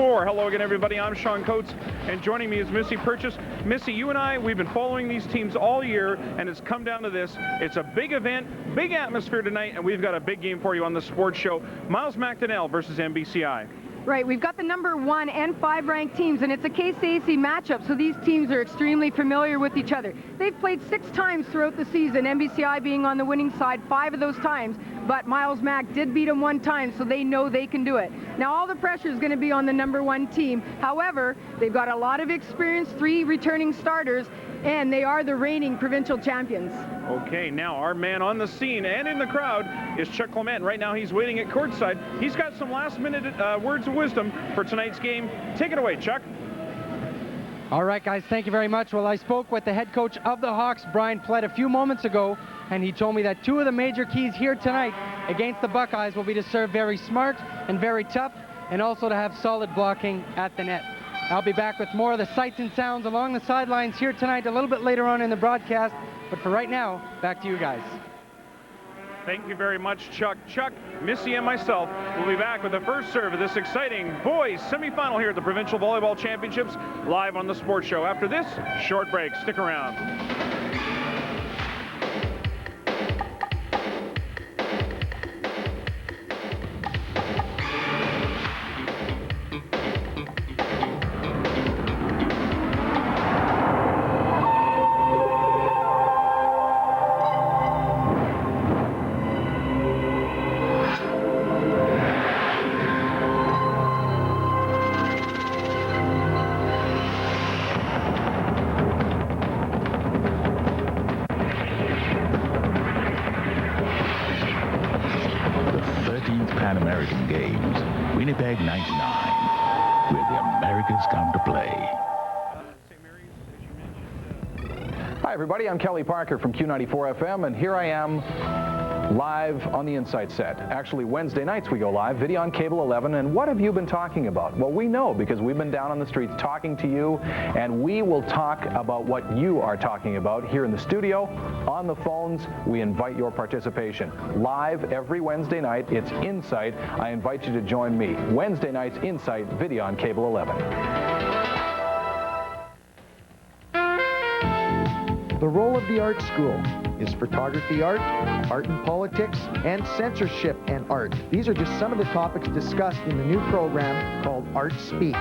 4. Hello again, everybody. I'm Sean Coates, and joining me is Missy Purchase. Missy, you and I, we've been following these teams all year, and it's come down to this. It's a big event, big atmosphere tonight, and we've got a big game for you on the sports show. Miles McDonnell versus MBCI. Right, we've got the number 1 and 5 ranked teams, and it's a KCAC matchup, so these teams are extremely familiar with each other. They've played 6 times throughout the season, MBCI being on the winning side 5 of those times, but Miles Mac did beat them 1 time, so they know they can do it. Now, all the pressure is going to be on the number 1 team. However, they've got a lot of experience, 3 returning starters, and they are the reigning provincial champions. Okay, now our man on the scene and in the crowd is Chuck Clement. Right now he's waiting at courtside. He's got some last-minute words of wisdom for tonight's game. Take it away, Chuck. All right, guys, thank you very much. Well, I spoke with the head coach of the Hawks, Brian Plett, a few moments ago, and he told me that 2 of the major keys here tonight against the Buckeyes will be to serve very smart and very tough, and also to have solid blocking at the net. I'll be back with more of the sights and sounds along the sidelines here tonight a little bit later on in the broadcast. But for right now, back to you guys. Thank you very much, Chuck. Chuck, Missy, and myself will be back with the first serve of this exciting boys semifinal here at the Provincial Volleyball Championships, live on the Sports Show. After this short break, stick around. Winnipeg 99, where the Americans come to play. Hi everybody, I'm Kelly Parker from Q94 FM, and here I am live on the Insight set. Actually, Wednesday nights we go live, video on Cable 11, and what have you been talking about? Well, we know because we've been down on the streets talking to you, and we will talk about what you are talking about here in the studio, on the phones. We invite your participation. Live every Wednesday night, it's Insight. I invite you to join me. Wednesday nights, Insight, video on Cable 11. The role of the art school is photography art, art and politics, and censorship and art. These are just some of the topics discussed in the new program called Art Speaks.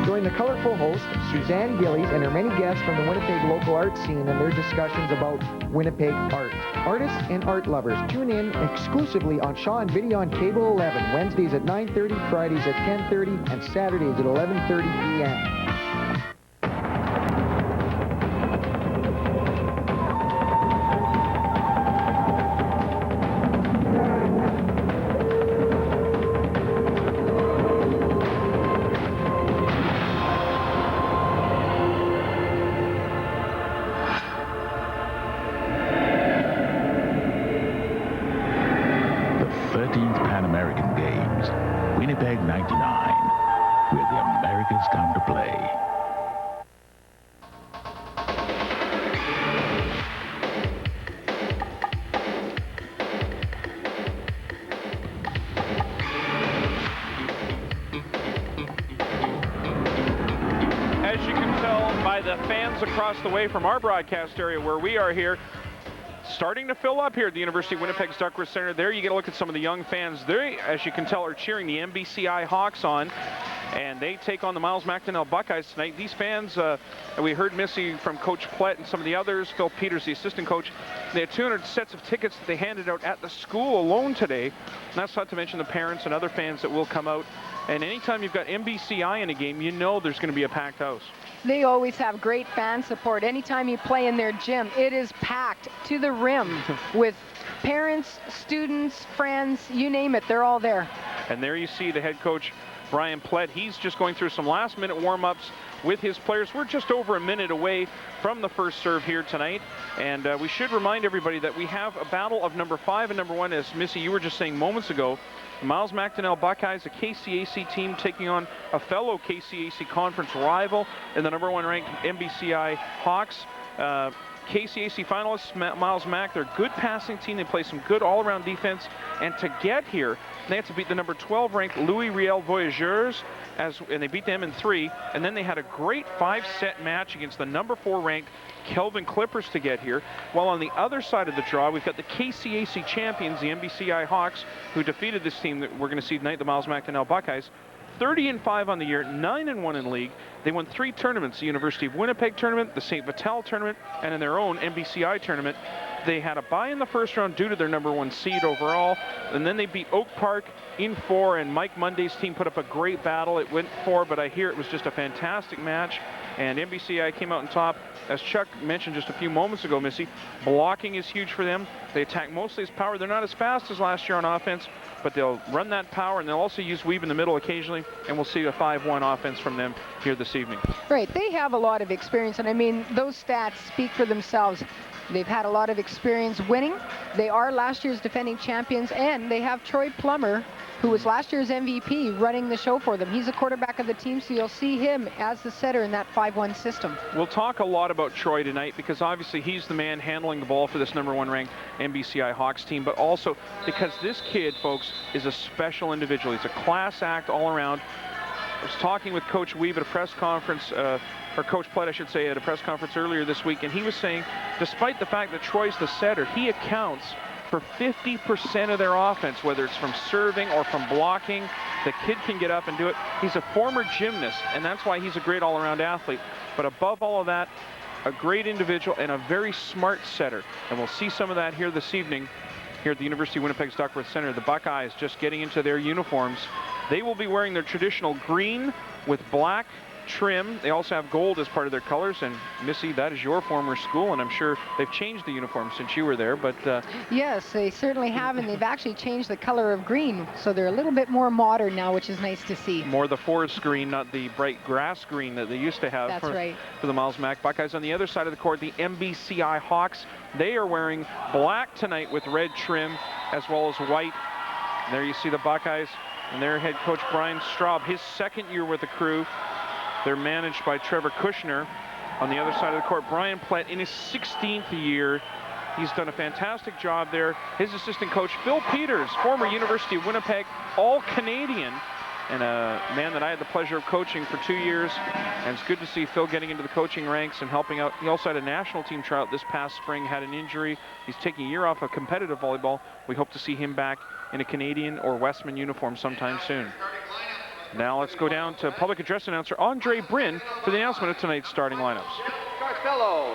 Join the colorful host, Suzanne Gillies, and her many guests from the Winnipeg local art scene and their discussions about Winnipeg art. Artists and art lovers, tune in exclusively on Shaw and Video on Cable 11, Wednesdays at 9:30, Fridays at 10:30, and Saturdays at 11:30 p.m. Winnipeg 99, where the Americans come to play. As you can tell by the fans across the way from our broadcast area where we are here, starting to fill up here at the University of Winnipeg's Duckworth Center. There you get a look at some of the young fans. They, as you can tell, are cheering the MBCI Hawks on, and they take on the Miles McDonnell Buckeyes tonight. These fans, we heard Missy from Coach Plett and some of the others, Phil Peters, the assistant coach. They had 200 sets of tickets that they handed out at the school alone today. And that's not to mention the parents and other fans that will come out. And anytime you've got MBCI in a game, you know there's going to be a packed house. They always have great fan support. Anytime you play in their gym, it is packed to the rim with parents, students, friends, you name it, they're all there. And there you see the head coach, Brian Plett. He's just going through some last-minute warm-ups with his players. We're just over a minute away from the first serve here tonight. And we should remind everybody that we have a battle of number 5 and number 1, as Missy, you were just saying moments ago. The Miles McDonnell Buckeyes, a KCAC team taking on a fellow KCAC conference rival in the number 1 ranked MBCI Hawks. KCAC finalists, Miles Mack. They're a good passing team. They play some good all-around defense. And to get here, they had to beat the number 12 ranked Louis Riel Voyageurs, and they beat them in 3. And then they had a great 5-set match against the number 4 ranked Kelvin Clippers to get here. While on the other side of the draw, we've got the KCAC champions, the MBCI Hawks, who defeated this team that we're going to see tonight, the Miles Mack Buckeyes. 30-5 on the year, 9-1 in league. They won 3 tournaments: the University of Winnipeg tournament, the St. Vital tournament, and in their own MBCI tournament. They had a bye in the first round due to their number 1 seed overall, and then they beat Oak Park in 4, and Mike Monday's team put up a great battle. It went 4, but I hear it was just a fantastic match, and MBCI came out on top. As Chuck mentioned just a few moments ago, Missy, blocking is huge for them. They attack mostly as power. They're not as fast as last year on offense, but they'll run that power, and they'll also use weave in the middle occasionally, and we'll see a 5-1 offense from them here this evening. Right, they have a lot of experience, and I mean, those stats speak for themselves. They've had a lot of experience winning. They are last year's defending champions, and they have Troy Plummer, who was last year's MVP, running the show for them. He's a quarterback of the team, so you'll see him as the setter in that 5-1 system. We'll talk a lot about Troy tonight because obviously he's the man handling the ball for this number 1 ranked MBCI Hawks team, but also because this kid, folks, is a special individual. He's a class act all around. I was talking with Coach Weave at a press conference, or Coach Plett, I should say, at a press conference earlier this week, and he was saying, despite the fact that Troy's the setter, he accounts for 50% of their offense, whether it's from serving or from blocking. The kid can get up and do it. He's a former gymnast, and that's why he's a great all-around athlete. But above all of that, a great individual and a very smart setter. And we'll see some of that here this evening here at the University of Winnipeg's Duckworth Center. The Buckeyes just getting into their uniforms. They will be wearing their traditional green with black trim. They also have gold as part of their colors, and Missy, that is your former school, and I'm sure they've changed the uniform since you were there, but yes, they certainly have, and they've actually changed the color of green, so they're a little bit more modern now, which is nice to see. More the forest green, not the bright grass green that they used to have. That's right. For the Miles Mack Buckeyes. On the other side of the court, the MBCI Hawks, they are wearing black tonight with red trim as well as white. And there you see the Buckeyes and their head coach Brian Straub, his second year with the crew. They're managed by Trevor Kushner. On the other side of the court, Brian Plett in his 16th year. He's done a fantastic job there. His assistant coach, Phil Peters, former University of Winnipeg All-Canadian, and a man that I had the pleasure of coaching for 2 years. And it's good to see Phil getting into the coaching ranks and helping out. He also had a national team tryout this past spring, had an injury. He's taking a year off of competitive volleyball. We hope to see him back in a Canadian or Westman uniform sometime soon. Now let's go down to public address announcer Andre Bryn for the announcement of tonight's starting lineups. Carcello.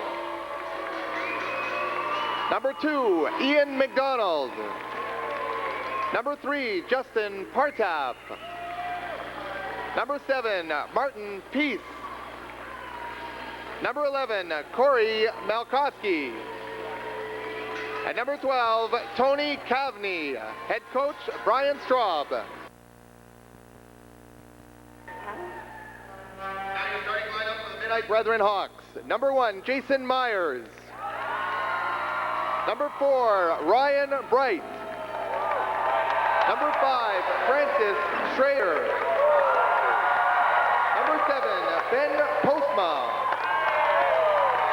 Number 2, Ian McDonald. Number 3, Justin Partap. Number 7, Martin Peace. Number 11, Corey Malkowski. And number 12, Tony Kavney. Head coach, Brian Straub. Starting lineup for the Midnight Brethren Hawks. Number 1, Jason Myers. Number 4, Ryan Bright. Number 5, Francis Schrader. Number 7, Ben Postma.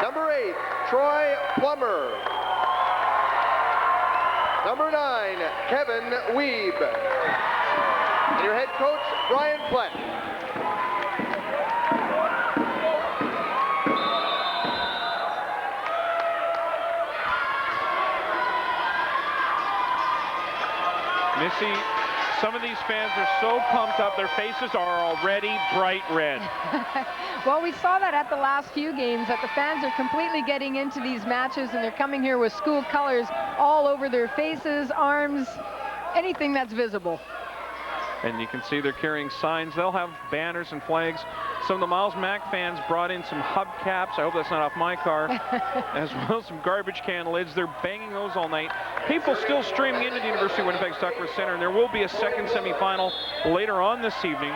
Number 8, Troy Plummer. Number 9, Kevin Weeb. And your head coach, Brian Plett. Missy, some of these fans are so pumped up, their faces are already bright red. Well, we saw that at the last few games, that the fans are completely getting into these matches, and they're coming here with school colors all over their faces, arms, anything that's visible. And you can see they're carrying signs. They'll have banners and flags. Some of the Miles Mack fans brought in some hubcaps. I hope that's not off my car. As well as some garbage can lids. They're banging those all night. People still streaming into the University of Winnipeg's Duckworth Center. And there will be a second semifinal later on this evening.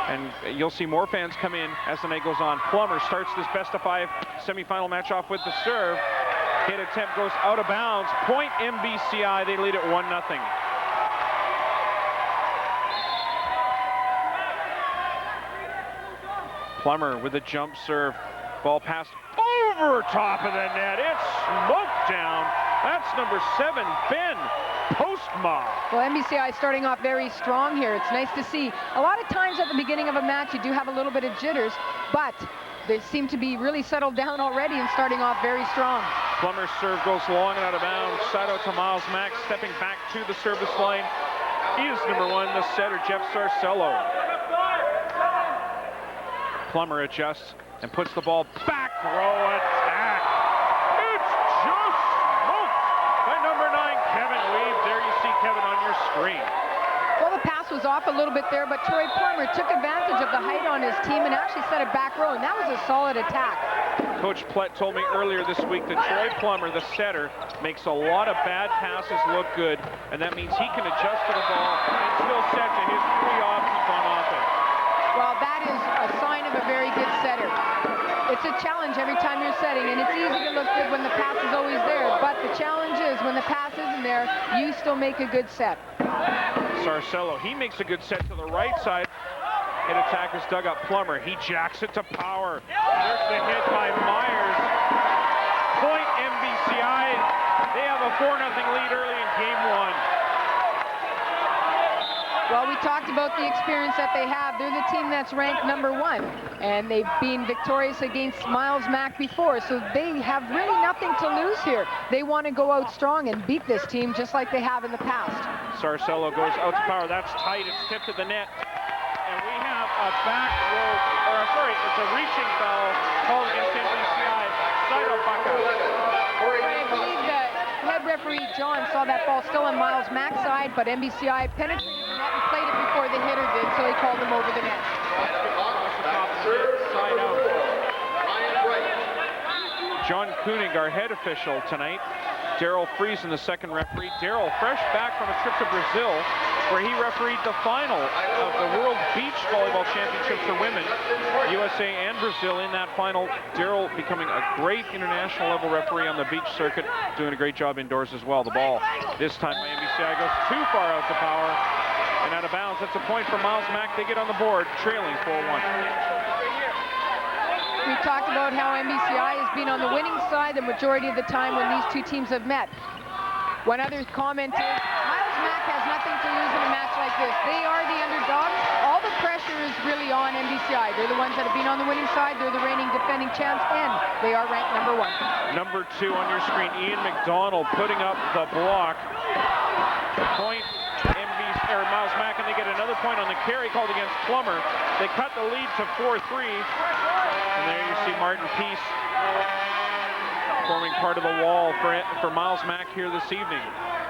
And you'll see more fans come in as the night goes on. Plummer starts this best-of-5 semifinal match off with the serve. Hit attempt goes out of bounds. Point MBCI. They lead it 1-0. Plummer with a jump serve. Ball passed over top of the net. It's smoked down. That's number 7, Ben Postma. Well, MBCI starting off very strong here. It's nice to see. A lot of times at the beginning of a match, you do have a little bit of jitters, but they seem to be really settled down already and starting off very strong. Plummer's serve goes long and out of bounds. Side out to Miles Mack, stepping back to the service line is number 1, the setter, Jeff Sarcello. Plummer adjusts and puts the ball back row attack. It's just smoked by number 9, Kevin Weave. There you see Kevin on your screen. Well, the pass was off a little bit there, but Troy Plummer took advantage of the height on his team and actually set it back row, and that was a solid attack. Coach Plett told me earlier this week that Troy Plummer, the setter, makes a lot of bad passes look good, and that means he can adjust to the ball and still set to his 3 options on offense. Well, that is a sign of a very good setter. It's a challenge every time you're setting, and it's easy to look good when the pass is always there, but the challenge is when the pass isn't there, you still make a good set. Sarcello, he makes a good set to the right side. Hit attack is dug up Plummer. He jacks it to Power. There's the hit by Myers. Point MBCI. They have a 4-0 lead early in game 1. Well, we talked about the experience that they have. They're the team that's ranked number 1, and they've been victorious against Miles Mack before, so they have really nothing to lose here. They want to go out strong and beat this team just like they have in the past. Sarcello goes out to Power. That's tight. It's tipped to the net. And we have a back row, or sorry, it's a reaching foul called against MBCI. Side of Buckeye. I believe the head referee, John, saw that ball still on Miles Mack's side, but MBCI penetrated the net and played it before the hitter did, so he called him over the net. Side out. John Koenig, our head official tonight. Daryl Friesen, the second referee. Daryl, fresh back from a trip to Brazil, where he refereed the final of the World Beach Volleyball Championship for women. USA and Brazil in that final. Daryl becoming a great international level referee on the beach circuit, doing a great job indoors as well. The ball, this time by MBCI, goes too far out to Power and out of bounds. That's a point for Miles Mack. They get on the board, trailing 4-1. We talked about how MBCI has been on the winning side the majority of the time when these two teams have met. One other comment is, Miles Mack has nothing to lose in a match like this. They are the underdogs. All the pressure is really on MBCI. They're the ones that have been on the winning side. They're the reigning defending champs, and they are ranked number 1. Number 2 on your screen, Ian McDonald putting up the block. Point Miles Mack, and they get another point on the carry called against Plummer. They cut the lead to 4-3. And there you see Martin Peace forming part of the wall for Miles Mack here this evening.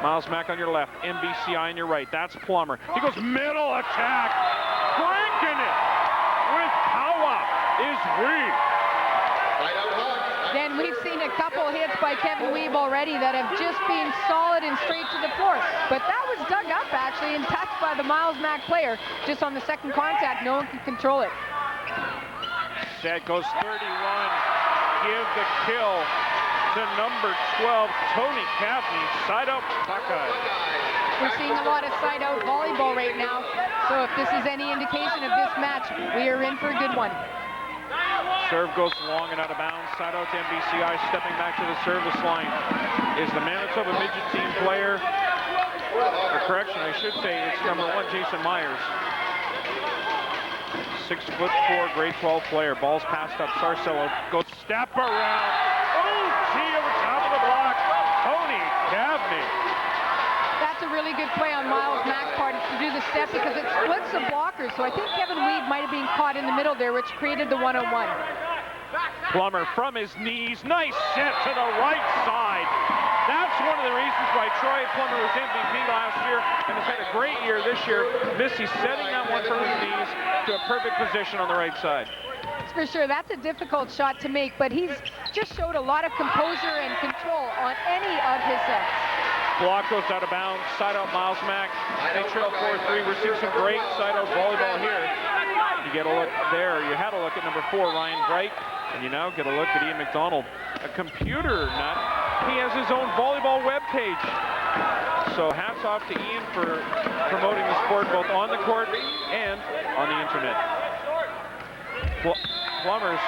Miles Mack on your left, MBCI on your right. That's Plummer. He goes middle attack. Cranking it with power is Weave. Then we've seen a couple hits by Kevin Weave already that have just been solid and straight to the floor. But that was dug up actually and touched by the Miles Mack player. Just on the second contact, no one can control it. Set goes 31. Give the kill to number 12, Tony Cavney. Side out Buckeye. We're seeing a lot of side out volleyball right now. So if this is any indication of this match, we are in for a good one. Serve goes long and out of bounds. Side out to MBCI, stepping back to the service line is the Manitoba midget team player. Or correction, I should say, it's number 1, Jason Myers. 6'4", grade 12 player. Ball's passed up. Sarcello goes step around. Oh, gee, over top of the block. Tony Cavney. That's a really good play on Miles Mack's part to do the step because it splits the blockers. So I think Kevin Weave might have been caught in the middle there, which created the one-on-one. Plummer from his knees. Nice set to the right side. That's one of the reasons why Troy Plummer was MVP last year and has had a great year this year. Missy setting that one from his knees to a perfect position on the right side. For sure, that's a difficult shot to make, but he's just showed a lot of composure and control on any of his sets. Block goes out of bounds. Side out Miles Mack. They trail 4-3. We're seeing some great side out volleyball here. You get a look there. You had a look at number 4, Ryan Bright. And you now get a look at Ian McDonald, a computer nut. He has his own volleyball webpage. So hats off to Ian for promoting the sport both on the court and on the internet. Plummer's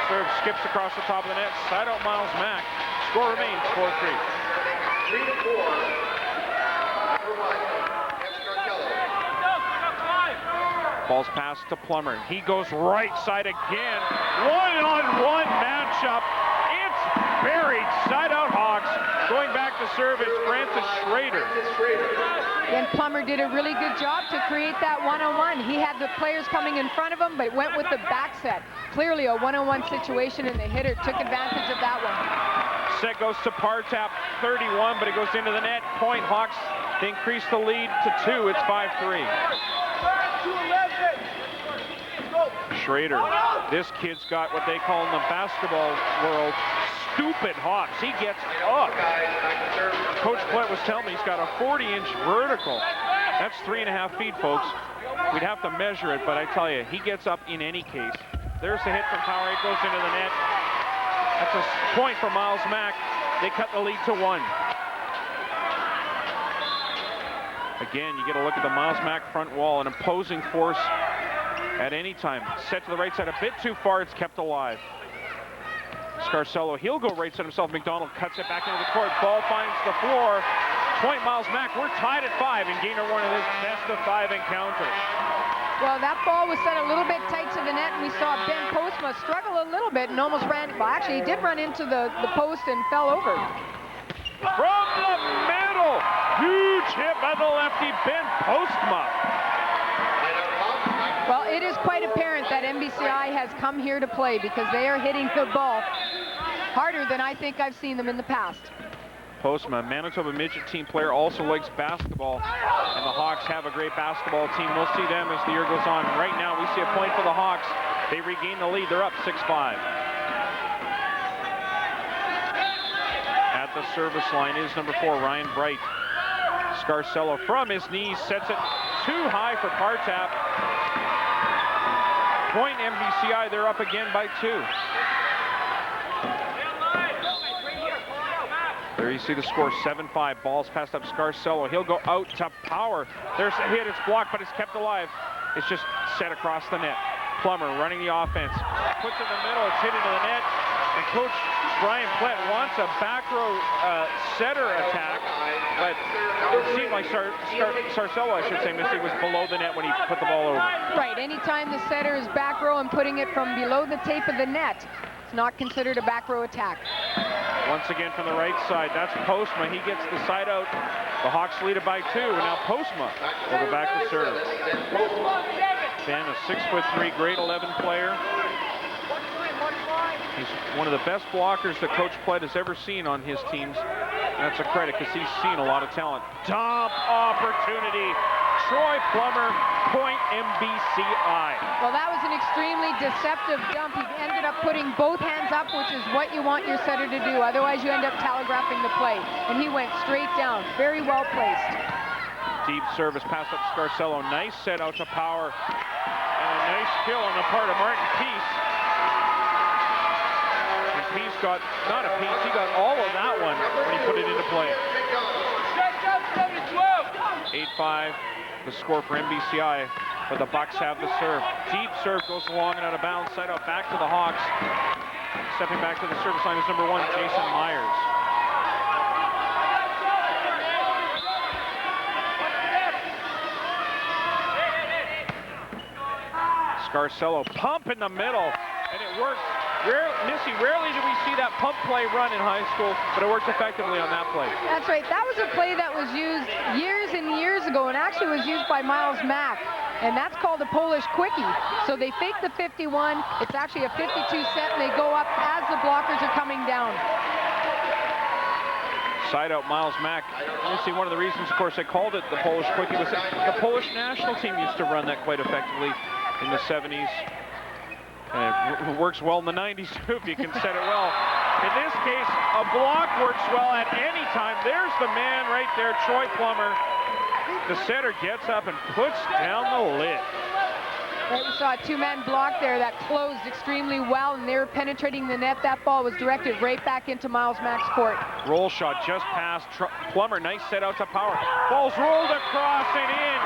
serve skips across the top of the net. Side out Miles Mack. Score remains 4-3. 3-4. Number 1, Escartello. Ball's passed to Plummer. He goes right side again. One-on-one matchup. It's buried. Side out Hawks. Going back to serve is Francis Schrader. And Plummer did a really good job to create that one-on-one. He had the players coming in front of him, but went with the back set. Clearly a one-on-one situation, and the hitter took advantage of that one. Set goes to Partap, 31, but it goes into the net. Point Hawks. They increase the lead to 2. It's 5-3. Schrader, this kid's got what they call in the basketball world stupid hops. He gets up. Coach Flett was telling me he's got a 40-inch vertical. That's 3.5 feet, folks. We'd have to measure it, but I tell you, he gets up in any case. There's the hit from Power. It goes into the net. That's a point for Miles Mack. They cut the lead to 1. Again, you get a look at the Miles Mack front wall, an imposing force at any time. Set to the right side a bit too far. It's kept alive. Scarcello, he'll go right side himself. McDonald cuts it back into the court. Ball finds the floor. Point Miles Mack. We're tied at 5 in game number 1 of this best of 5 encounter. Well, that ball was set a little bit tight to the net, and we saw Ben Postma struggle a little bit and almost ran. Well, actually, he did run into the post and fell over. From the middle, huge hit by the lefty, Ben Postma. Well, it is quite apparent that MBCI has come here to play, because they are hitting the ball harder than I think I've seen them in the past. Postma, Manitoba midget team player, also likes basketball, and the Hawks have a great basketball team. We'll see them as the year goes on. Right now, we see a point for the Hawks. They regain the lead. They're up 6-5. At the service line is number 4, Ryan Bright. Scarcello from his knees sets it too high for Partap. Point MBCI, they're up again by 2. There you see the score, 7-5. Ball's passed up Scarcello. He'll go out to Power. There's a hit, it's blocked, but it's kept alive. It's just set across the net. Plummer running the offense. Puts it in the middle, it's hit into the net. And Coach Brian Flett wants a back row setter attack, but it seemed like Scarcello, I should say, Misty, was below the net when he put the ball over. Right, anytime the setter is back row and putting it from below the tape of the net, it's not considered a back row attack. Once again from the right side, that's Postma. He gets the side out. The Hawks lead it by 2, and now Postma will go back to serve. Ben, a 6'3", grade 11 player. He's one of the best blockers that Coach Flett has ever seen on his teams. And that's a credit, because he's seen a lot of talent. Dump opportunity. Troy Plummer, point MBCI. Well, that was an extremely deceptive dump. He ended up putting both hands up, which is what you want your setter to do. Otherwise, you end up telegraphing the play. And he went straight down. Very well placed. Deep service, pass up Scarcello. Nice set out to Power. And a nice kill on the part of Martin Peace. And Peace got, not a piece, he got all of that one when he put it into play. 8-5. The score for MBCI, but the Bucks have the serve. Deep serve goes long and out of bounds. Side out back to the Hawks. Stepping back to the service line is number 1, Jason Myers. Scarcello, pump in the middle, and it works. Rarely do we see that pump play run in high school, but it worked effectively on that play. That's right. That was a play that was used years and years ago, and actually was used by Miles Mack, and that's called a Polish quickie. So they fake the 51. It's actually a 52 set, and they go up as the blockers are coming down. Side out Miles Mack. You see, one of the reasons, of course, they called it the Polish quickie was that the Polish national team used to run that quite effectively in the 70s. And it works well in the 90s, too, if you can set it well. In this case, a block works well at any time. There's the man right there, Troy Plummer. The setter gets up and puts down the lid. Right, we saw a two-man block there that closed extremely well, and they were penetrating the net. That ball was directed right back into Miles Mack's court. Roll shot just past Plummer. Nice set out to Power. Ball's rolled across and in.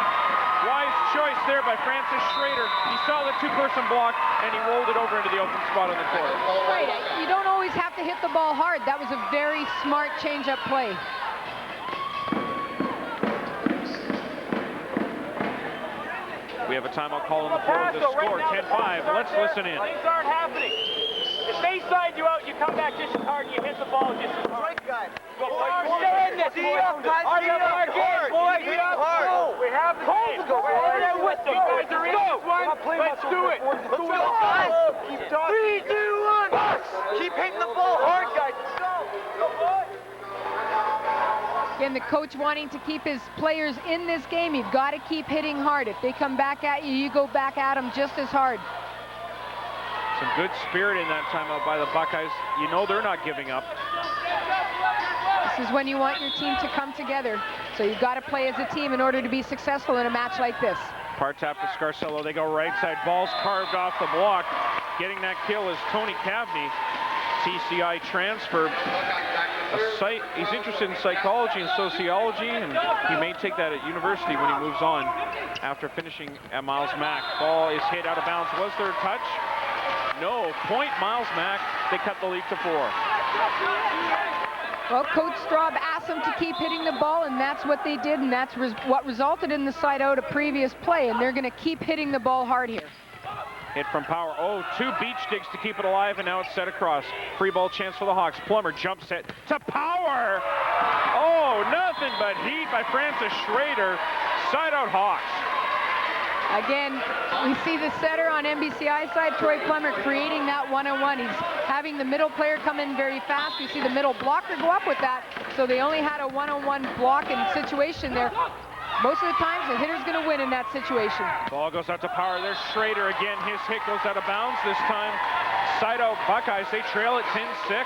Wise choice there by Francis Schrader. He saw the two-person block, and he rolled it over into the open spot on the court. Right, you don't always have to hit the ball hard. That was a very smart change-up play. We have a timeout call on the floor. The score, 10-5. Let's listen in. Things aren't happening. If they side you out, you come back just as hard and you hit the ball just as hard. Right, guys. Go stay in this, boys. Hurry up our game, boys. We have the game. Go over there with them. Guys are in this one. Let's do it. Let's go. Keep talking. 3, 2, 1. Keep hitting the ball hard, guys. Go, boys. Again, the coach wanting to keep his players in this game. You've got to keep hitting hard. If they come back at you, you go back at them just as hard. Some good spirit in that timeout by the Buckeyes. You know they're not giving up. This is when you want your team to come together. So you've got to play as a team in order to be successful in a match like this. Part-tap to Scarcello. They go right side. Ball's carved off the block. Getting that kill is Tony Cavney. TCI transfer. He's interested in psychology and sociology, and he may take that at university when he moves on after finishing at Miles Mack. Ball is hit out of bounds. Was there a touch? No. Point Miles Mack. They cut the lead to 4. Well, Coach Straub asked them to keep hitting the ball, and that's what they did, and that's what resulted in the side out a previous play, and they're going to keep hitting the ball hard here. Hit from Power. Oh, 2 beach digs to keep it alive, and now it's set across. Free ball chance for the Hawks. Plummer jump set to Power. Oh, nothing but heat by Francis Schrader. Side out Hawks. Again, we see the setter on MBCI side, Troy Plummer, creating that one-on-one. He's having the middle player come in very fast. We see the middle blocker go up with that, so they only had a one-on-one blocking situation there. Most of the times, the hitter's going to win in that situation. Ball goes out to Power. There's Schrader again. His hit goes out of bounds. This time, side out Buckeyes. They trail at 10-6.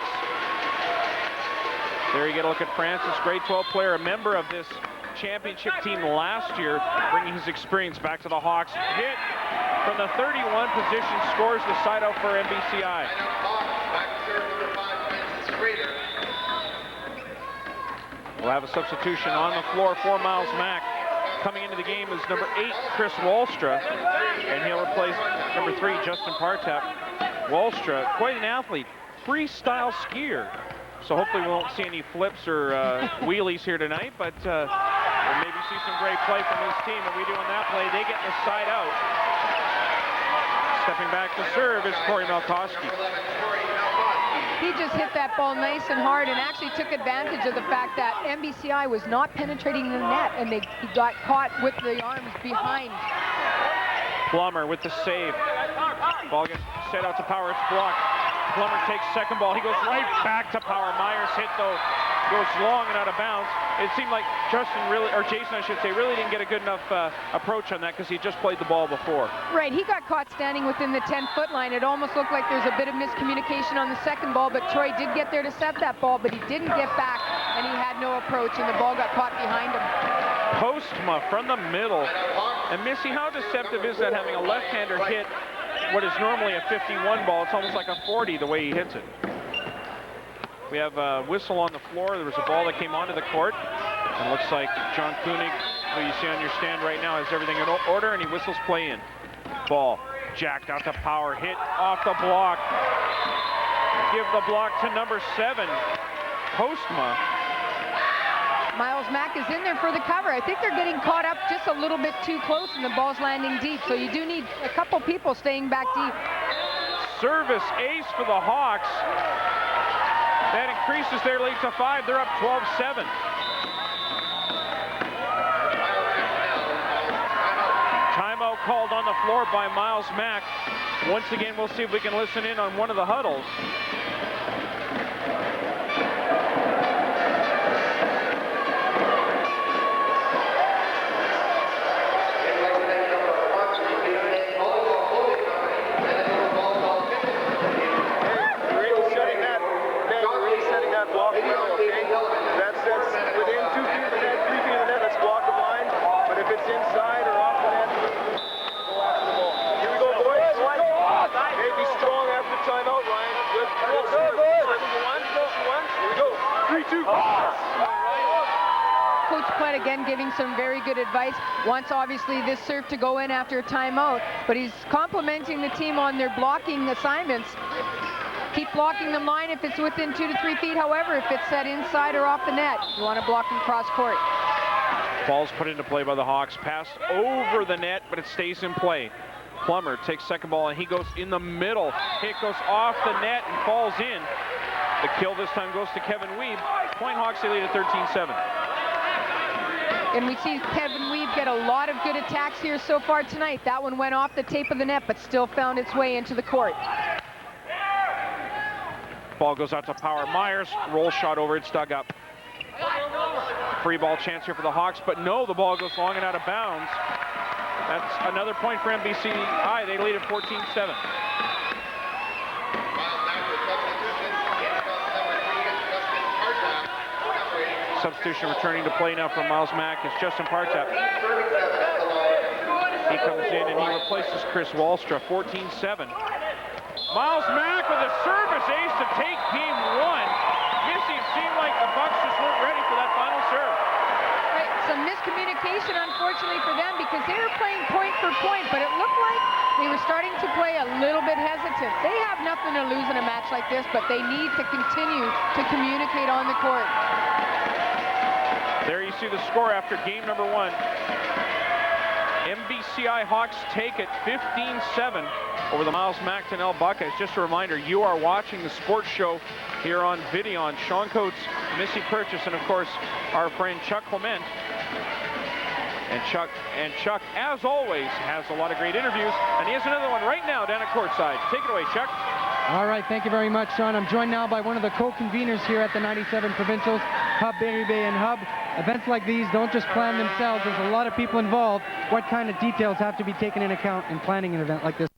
There you get a look at Francis, grade 12 player, a member of this championship team last year, bringing his experience back to the Hawks. Hit from the 31 position, scores the side out for MBCI. We'll have a substitution on the floor for Miles Mack. Coming into the game is number 8, Chris Wallstra, and he'll replace number 3, Justin Partap. Wallstra, quite an athlete, freestyle skier. So hopefully we won't see any flips or wheelies here tonight, but we'll maybe see some great play from his team. And we do on that play, they get the side out. Stepping back to serve is Corey Malkowski. He just hit that ball nice and hard and actually took advantage of the fact that MBCI was not penetrating the net, and he got caught with the arms behind. Plummer with the save. Ball gets set out to Power, it's blocked. Plummer takes second ball. He goes right back to Power. Myers hit, though, goes long and out of bounds. It seemed like Jason, I should say, really didn't get a good enough approach on that because he just played the ball before. Right, he got caught standing within the 10-foot line. It almost looked like there's a bit of miscommunication on the second ball, but Troy did get there to set that ball, but he didn't get back, and he had no approach, and the ball got caught behind him. Postma from the middle. And Missy, how deceptive is that, having a left-hander hit what is normally a 51 ball? It's almost like a 40 the way he hits it. We have a whistle on the floor. There was a ball that came onto the court. And it looks like John Koenig, who you see on your stand right now, has everything in order, and he whistles play in. Ball jacked out to Power, hit off the block. Give the block to number 7, Postma. Miles Mack is in there for the cover. I think they're getting caught up just a little bit too close, and the ball's landing deep. So you do need a couple people staying back deep. Service ace for the Hawks. That increases their lead to 5. They're up 12-7. Timeout called on the floor by Miles Mack. Once again, we'll see if we can listen in on one of the huddles. Plett again giving some very good advice. Wants obviously this serve to go in after a timeout, but he's complimenting the team on their blocking assignments. Keep blocking them line if it's within 2 to 3 feet. However, if it's set inside or off the net, you want to block them cross court. Ball's put into play by the Hawks. Pass over the net, but it stays in play. Plummer takes second ball, and he goes in the middle. Hit goes off the net and falls in. The kill this time goes to Kevin Weeb. Point Hawks, they lead at 13-7. And we see Kevin Weeb get a lot of good attacks here so far tonight. That one went off the tape of the net, but still found its way into the court. Ball goes out to Power Myers. Roll shot over, it's dug up. Free ball chance here for the Hawks, but no, the ball goes long and out of bounds. That's another point for MBCI. They lead at 14-7. Substitution returning to play now from Miles Mack is Justin Partap. He comes in and he replaces Chris Wallstra, 14-7. Miles Mack with a service ace to take game one. Missy, it seemed like the Bucks just weren't ready for that final serve. Right, some miscommunication, unfortunately, for them because they were playing point for point, but it looked like they were starting to play a little bit hesitant. They have nothing to lose in a match like this, but they need to continue to communicate on the court. There you see the score after game number one. MBCI Hawks take it 15-7 over the Miles Mactonell Buckeyes. Just a reminder, you are watching the sports show here on Videon. Sean Coates, Missy Purchase, and of course, our friend Chuck Clement. And Chuck, as always, has a lot of great interviews, and he has another one right now down at courtside. Take it away, Chuck. All right, thank you very much, Sean. I'm joined now by one of the co-conveners here at the 97 Provincials, Hub Barry Bay and Hub. Events like these don't just plan themselves. There's a lot of people involved. What kind of details have to be taken into account in planning an event like this?